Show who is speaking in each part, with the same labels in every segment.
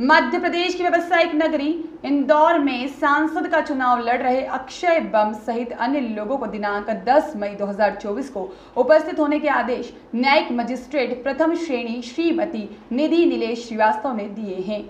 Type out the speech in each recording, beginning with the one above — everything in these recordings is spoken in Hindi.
Speaker 1: मध्य प्रदेश की व्यावसायिक नगरी इंदौर में सांसद का चुनाव लड़ रहे अक्षय बम सहित अन्य लोगों को दिनांक 10 मई 2024 को उपस्थित होने के आदेश न्यायिक मजिस्ट्रेट प्रथम श्रेणी श्रीमती निधि नीलेश श्रीवास्तव ने दिए हैं।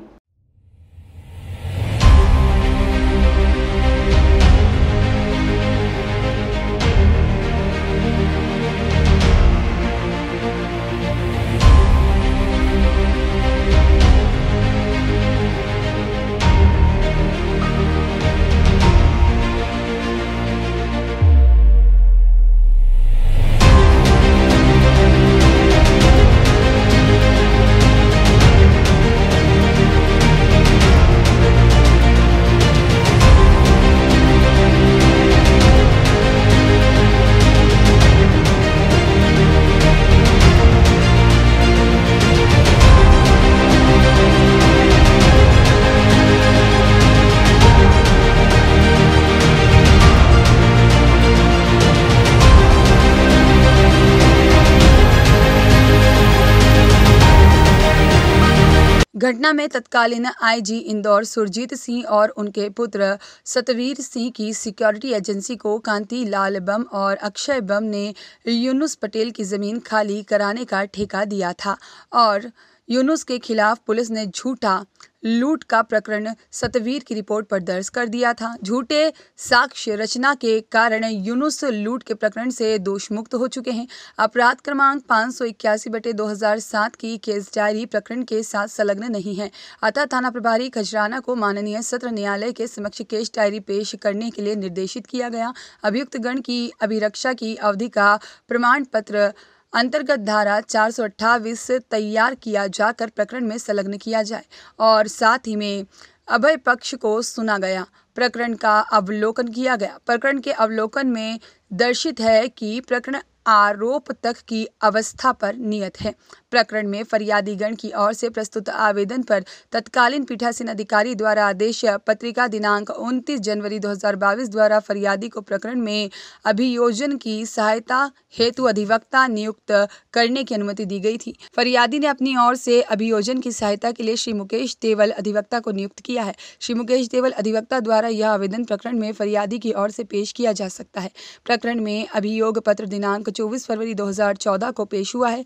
Speaker 1: घटना में तत्कालीन आईजी इंदौर सुरजीत सिंह और उनके पुत्र सतवीर सिंह की सिक्योरिटी एजेंसी को कांति लाल बम और अक्षय बम ने यूनुस पटेल की जमीन खाली कराने का ठेका दिया था और यूनुस के खिलाफ पुलिस ने झूठा लूट का प्रकरण सतवीर की रिपोर्ट पर दर्ज कर दिया था। झूठे साक्ष्य रचना के कारण यूनुस लूट के प्रकरण से दोष मुक्त हो चुके हैं। अपराध क्रमांक 581/2007 की केस डायरी प्रकरण के साथ संलग्न नहीं है, अतः थाना प्रभारी खजराना को माननीय सत्र न्यायालय के समक्ष केस डायरी पेश करने के लिए निर्देशित किया गया। अभियुक्त गण की अभिरक्षा की अवधि का प्रमाण पत्र अंतर्गत धारा 428 तैयार किया जाकर प्रकरण में संलग्न किया जाए और साथ ही में अभय पक्ष को सुना गया। प्रकरण का अवलोकन किया गया। प्रकरण के अवलोकन में दर्शित है कि प्रकरण आरोप तक की अवस्था पर नियत है। प्रकरण में फरियादी गण की ओर से प्रस्तुत आवेदन पर तत्कालीन पीठासीन अधिकारी द्वारा आदेश पत्रिका दिनांक 29 जनवरी 2022 द्वारा फरियादी को प्रकरण में अभियोजन की सहायता हेतु अधिवक्ता नियुक्त करने की अनुमति दी गई थी। फरियादी ने अपनी ओर से अभियोजन की सहायता के लिए श्री मुकेश देवल अधिवक्ता को नियुक्त किया है। श्री मुकेश देवल अधिवक्ता द्वारा यह आवेदन प्रकरण में फरियादी की ओर से पेश किया जा सकता है। प्रकरण में अभियोग पत्र दिनांक 24 फरवरी 2014 को पेश हुआ है,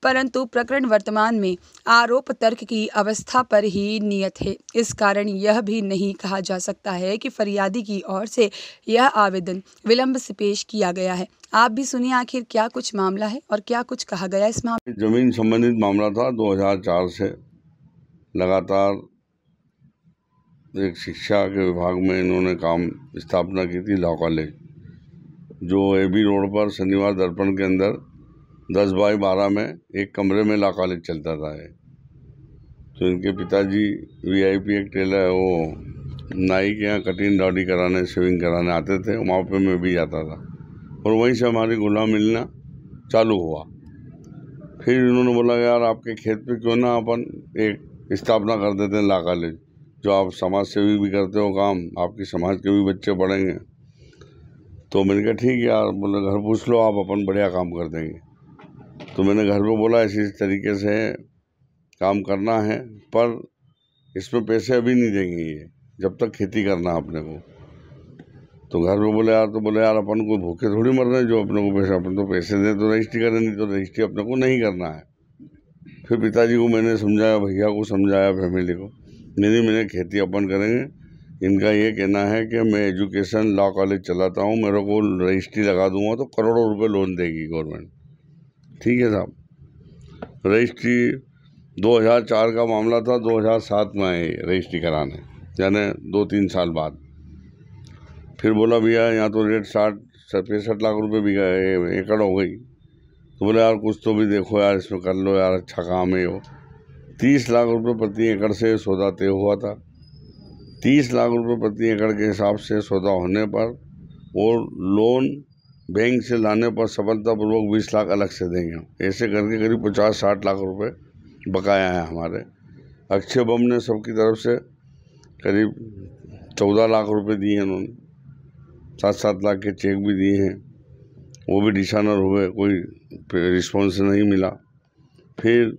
Speaker 1: परंतु प्रकरण वर्तमान में आरोप तर्क की अवस्था पर ही नियत है। इस कारण यह भी नहीं कहा जा सकता है कि फरियादी की ओर से यह आवेदन विलंब से पेश किया गया है। आप भी सुनिए आखिर क्या कुछ मामला है और क्या कुछ कहा गया इस मामले।
Speaker 2: जमीन संबंधित मामला था। 2004 से लगातार एक शिक्षा के विभाग में इन्होंने काम स्थापना की थी, लॉ कॉलेज, जो एबी रोड पर शनिवार दर्पण के अंदर 10/12 में एक कमरे में लॉ कॉलेज चलता था। तो इनके पिताजी वीआईपी एक टेलर है, वो नाई के यहाँ कटिंग दाढ़ी कराने, शेविंग कराने आते थे। वहाँ पे मैं भी जाता था और वहीं से हमारी घुला मिलना चालू हुआ। फिर इन्होंने बोला यार आपके खेत पे क्यों ना अपन एक स्थापना कर देते हैं लॉ कॉलेज, जो आप समाज सेवी भी करते हो काम, आपकी समाज के भी बच्चे पढ़ेंगे। तो मैंने कहा ठीक है यार, बोले घर पूछ लो आप, अपन बढ़िया काम कर देंगे। तो मैंने घर पे बोला इसी तरीके से काम करना है, पर इसमें पैसे अभी नहीं देंगे ये, जब तक खेती करना अपने को। तो घर पे बोले यार अपन को भूखे थोड़ी मर रहे हैं जो अपने को पैसे, अपन तो पैसे दें तो रजिस्ट्री करें, नहीं तो रजिस्ट्री अपने को नहीं करना है। फिर पिताजी को मैंने समझाया, भैया को समझाया, फैमिली को, नहीं मैंने खेती अपन करेंगे। इनका ये कहना है कि मैं एजुकेशन लॉ कॉलेज चलाता हूँ, मेरे को रजिस्ट्री लगा दूंगा तो करोड़ों रुपए लोन देगी गवर्नमेंट। ठीक है साहब। रजिस्ट्री 2004 का मामला था, 2007 में आए रजिस्ट्री कराने, यानी 2-3 साल बाद। फिर बोला भैया यहाँ तो रेट 65 लाख रुपए भी एकड़ हो गई। तो बोले यार कुछ तो भी देखो यार, इसमें कर लो यार, अच्छा काम है। वो 30 लाख रुपए प्रति एकड़ से सौदा तय हुआ था। 30 लाख रुपए प्रति एकड़ के हिसाब से सौदा होने पर और लोन बैंक से लाने पर सफलतापूर्वक 20 लाख अलग से देंगे। ऐसे करके करीब 50-60 लाख रुपए बकाया है हमारे। अक्षय बम ने सबकी तरफ से करीब 14 लाख रुपए दिए हैं उन्होंने, 7-7 लाख के चेक भी दिए हैं, वो भी डिसऑनर हुए, कोई रिस्पॉन्स नहीं मिला। फिर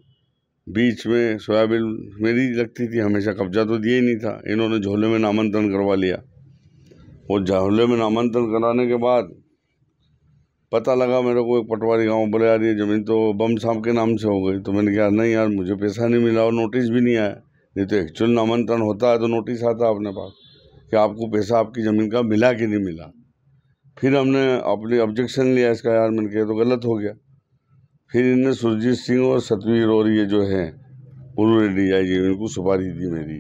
Speaker 2: बीच में सोयाबीन मेरी लगती थी, हमेशा कब्जा तो दिया ही नहीं था। इन्होंने झोले में नामांतरण करवा लिया और झोले में नामांतरण कराने के बाद पता लगा मेरे को, एक पटवारी गांव, बोले यार ये ज़मीन तो बम साहब के नाम से हो गई। तो मैंने कहा नहीं यार, मुझे पैसा नहीं मिला और नोटिस भी नहीं आया। नहीं तो एक्चुअल नामांतरण होता है तो नोटिस आता अपने पास कि आपको पैसा आपकी ज़मीन का मिला कि नहीं मिला। फिर हमने अपनी ऑब्जेक्शन लिया इसका, यार मैंने कहा तो गलत हो गया। फिर इनने सुरजीत सिंह और सतवीर और ये जो है पूर्व DIG, इनको सुपारी दी मेरी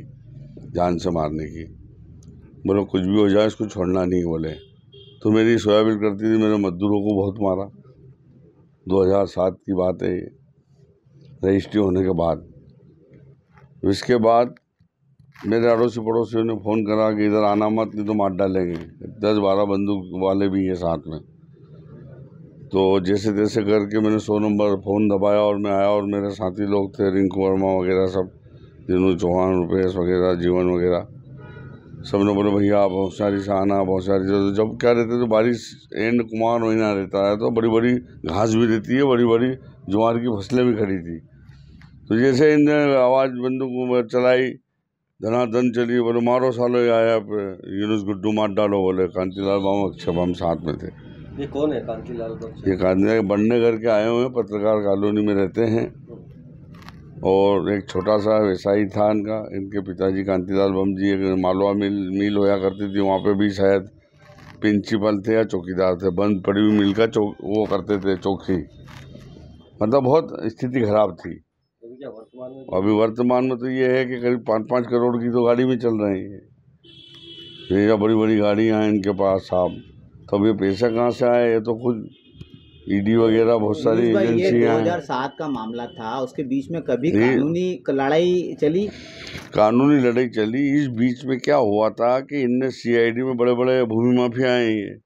Speaker 2: जान से मारने की। बोलो कुछ भी हो जाए इसको छोड़ना नहीं बोले। तो मेरी सोयाबीन करती थी, मेरे मजदूरों को बहुत मारा। 2007 की बात है ये, रजिस्ट्री होने के बाद। इसके बाद मेरे अड़ोसी पड़ोसियों ने फ़ोन करा कि इधर आना मत, नहीं तो मार डालेंगे। 10-12 बंदूक वाले भी हैं साथ में। तो जैसे तैसे करके मैंने 100 नंबर फ़ोन दबाया और मैं आया, और मेरे साथी लोग थे, रिंकू वर्मा वगैरह सब, दिनू चौहान, रुपेश वगैरह, जीवन वगैरह, सब ने बोले भैया आप होशियारी से आना, होशियारी से। जब क्या रहते तो बारिश एंड कुमार महीना रहता है तो बड़ी बड़ी घास भी रहती है, बड़ी बड़ी ज्वार की फसलें भी खड़ी थी। तो जैसे इनने आवाज़ बंदूक चलाई, धनाधन चली, बोले मारो सालो, ये आया यूनुस गुड्डू मार डालो। बोले कांतीलाल बम, अक्षय बम साथ में थे।
Speaker 3: ये कौन है कांतीलाल बम?
Speaker 2: ये कांतीलाल बनने करके आए हुए हैं, पत्रकार कॉलोनी में रहते हैं। और एक छोटा सा व्यवसायी था इनका, इनके पिताजी कांतीलाल बम जी एक मालवा मिल होया करती थी, वहाँ पे भी शायद प्रिंसिपल थे या चौकीदार थे। बंद पड़ी हुई मिल का वो करते थे चौकी। मतलब बहुत स्थिति खराब थी। अभी वर्तमान में तो ये है कि करीब 5-5 करोड़ की तो गाड़ी में चल रही है। ये बड़ी बड़ी गाड़ियाँ हैं इनके पास साहब। तो अब ये पैसा कहाँ से आया? ये तो खुद ED वगैरह बहुत सारी एजेंसियाँ।
Speaker 4: 2007 का मामला था, उसके बीच में कभी कानूनी लड़ाई चली?
Speaker 2: कानूनी लड़ाई चली। इस बीच में क्या हुआ था कि इनने CID में बड़े बड़े भूमि माफिया हैं, ये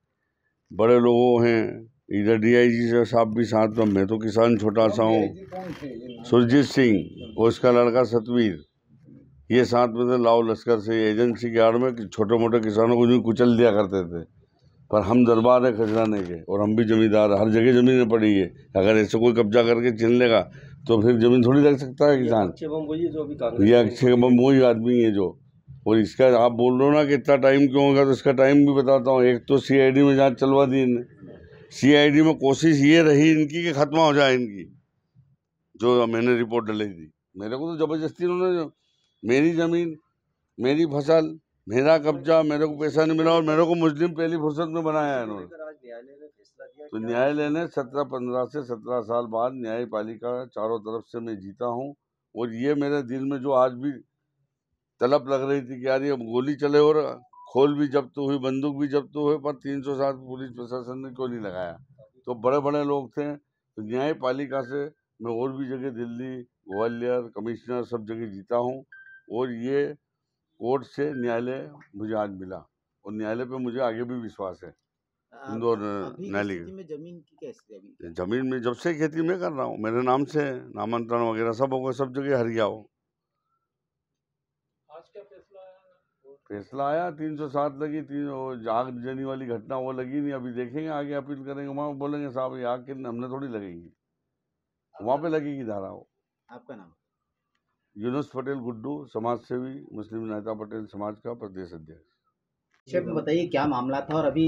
Speaker 2: बड़े लोगों हैं, इधर DIG साहब भी साथ में। मैं तो किसान छोटा सा हूँ, सुरजीत सिंह और इसका लड़का सतवीर, ये साथ में थे। लाओ लश्कर से एजेंसी के आड़ में छोटे मोटे किसानों को जो कुचल दिया करते थे। पर हम दरबार है खजराने के, और हम भी जमींदार, हर जगह ज़मीनें पड़ी है। अगर ऐसे कोई कब्जा करके छीन लेगा तो फिर ज़मीन थोड़ी रख सकता है किसान। ये अक्षय बम वही आदमी है जो। और इसका आप बोल रहे हो ना कि इतना टाइम क्यों होगा, तो इसका टाइम भी बताता हूँ। एक तो CID में जांच चलवा दी इनने। CID में कोशिश ये रही इनकी कि ख़त्म हो जाए इनकी, जो मैंने रिपोर्ट डली थी। मेरे को तो ज़बरदस्ती उन्होंने, मेरी ज़मीन, मेरी फसल, मेरा कब्जा, मेरे को पैसा नहीं मिला और मेरे को मुस्लिम पहली फुर्सत में बनाया है इन्होंने। तो न्यायालय ने 15 से 17 साल बाद न्यायपालिका चारों तरफ से मैं जीता हूँ। और ये मेरे दिल में जो आज भी तलब लग रही थी कि यार ये गोली चले और खोल भी जब्त हुई, बंदूक भी जब्त हुए, पर 307 पुलिस प्रशासन ने क्यों नहीं लगाया? तो बड़े बड़े लोग थे। तो न्यायपालिका से मैं और भी जगह, दिल्ली, ग्वालियर, कमिश्नर, सब जगह जीता हूँ। और ये कोर्ट से न्यायालय मुझे आज मिला, और न्यायालय पे मुझे आगे भी विश्वास है। इंदौर न्यायालय में
Speaker 4: जमीन की कैसे? अभी
Speaker 2: जमीन में जब से खेती मैं कर रहा हूँ, मेरे नाम से नामांतरण वगैरह सब होगा, सब जगह हरिया हो।
Speaker 3: आज क्या फैसला आया?
Speaker 2: फैसला आया 307 लगी, 3 आग जनी वाली घटना वो लगी नहीं। अभी देखेंगे आगे अपील करेंगे, वहाँ बोलेंगे साहब ये आग के हमने थोड़ी लगेगी, वहाँ पे लगेगी धारा। वो
Speaker 4: आपका नाम?
Speaker 2: यूनुस पटेल गुड्डू, समाज सेवी, मुस्लिम नेता पटेल समाज का प्रदेश अध्यक्ष।
Speaker 4: शेफ बताइए क्या मामला था और अभी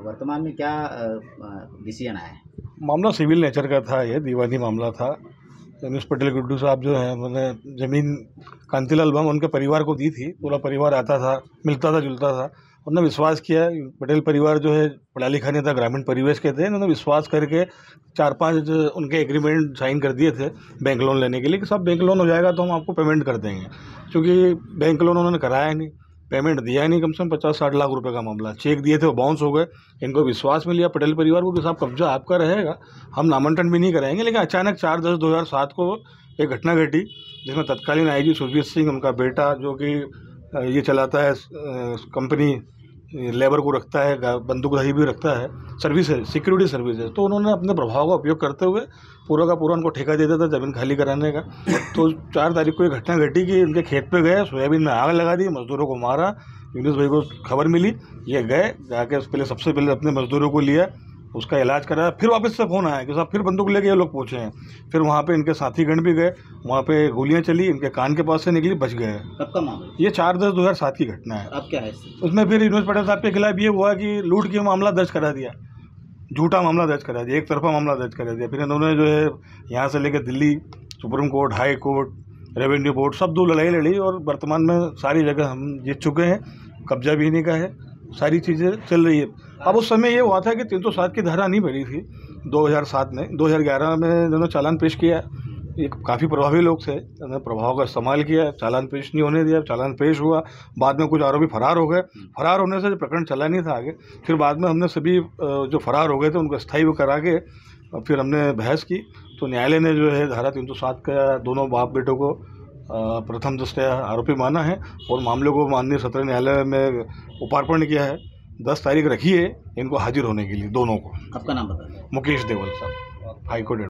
Speaker 4: वर्तमान में क्या डिसीजन आया है?
Speaker 5: मामला सिविल नेचर का था, ये दीवानी मामला था। यूनुस पटेल गुड्डू साहब जो हैं, उन्होंने ज़मीन कांतीलाल बम उनके परिवार को दी थी। पूरा परिवार आता था, मिलता था, जुलता था। उन्होंने विश्वास किया। पटेल परिवार जो है पढ़ा लिखा नहीं था, ग्रामीण परिवेश के थे। उन्होंने विश्वास करके 4-5 उनके एग्रीमेंट साइन कर दिए थे बैंक लोन लेने के लिए कि सब बैंक लोन हो जाएगा तो हम आपको पेमेंट कर देंगे। क्योंकि बैंक लोन उन्होंने कराया नहीं, पेमेंट दिया नहीं। कम से कम 50-60 लाख रुपए का मामला, चेक दिए थे वो बाउंस हो गए। इनको विश्वास में लिया पटेल परिवार को कि साहब कब्जा आपका रहेगा, हम नामांकन भी नहीं कराएंगे। लेकिन अचानक 4/10/2007 को एक घटना घटी जिसमें तत्कालीन IG सुरजीत सिंह, उनका बेटा जो कि ये चलाता है कंपनी, लेबर को रखता है, बंदूकधारी भी रखता है, सर्विसेज, सिक्योरिटी सर्विसेज, तो उन्होंने अपने प्रभाव का उपयोग करते हुए पूरा का पूरा उनको ठेका दे देता ज़मीन खाली कराने का। तो 4 तारीख को ये घटना घटी कि उनके खेत पे गए, सोयाबीन में आग लगा दी, मजदूरों को मारा। यूनुस भाई को खबर मिली, ये गए, जाके सबसे पहले अपने मजदूरों को लिया, उसका इलाज कराया। फिर वापस से फ़ोन आया कि साहब फिर बंदूक लेके ये लोग पहुँचे हैं। फिर वहाँ पे इनके साथीगण भी गए, वहाँ पे गोलियाँ चली, इनके कान के पास से निकली, बच गए।
Speaker 4: कब का मामला?
Speaker 5: ये 4/10/2007 की घटना है।
Speaker 4: अब क्या है?
Speaker 5: उसमें फिर यूनुस पटेल साहब के खिलाफ ये हुआ कि लूट के मामला दर्ज करा दिया, झूठा मामला दर्ज करा दिया, एक तरफा मामला दर्ज करा दिया। फिर इन्होंने जो है यहाँ से लेकर Delhi supreme court, high court, revenue board सब दो लड़ाई लड़ी और वर्तमान में सारी जगह हम जीत चुके हैं। कब्जा भी इन्हीं का है, सारी चीज़ें चल रही है। अब उस समय ये हुआ था कि 307 की धारा नहीं भरी थी 2007 में। 2011 में इन्होंने चालान पेश किया। ये काफ़ी प्रभावी लोग थे, उन्होंने प्रभाव का इस्तेमाल किया, चालान पेश नहीं होने दिया, चालान पेश हुआ। बाद में कुछ आरोपी फरार हो गए। फरार होने से जो प्रकरण चला नहीं था आगे, फिर बाद में हमने सभी जो फरार हो गए थे उनको स्थायी करा के फिर हमने बहस की, तो न्यायालय ने जो है धारा 307 का दोनों बाप बेटों को प्रथम दृष्टया आरोपी माना है और मामले को माननीय सत्र न्यायालय में उपार्पण किया है। 10 तारीख रखी है इनको हाजिर होने के लिए, दोनों को।
Speaker 4: आपका नाम बताइए।
Speaker 5: मुकेश देवल साहब, हाईकोर्ट।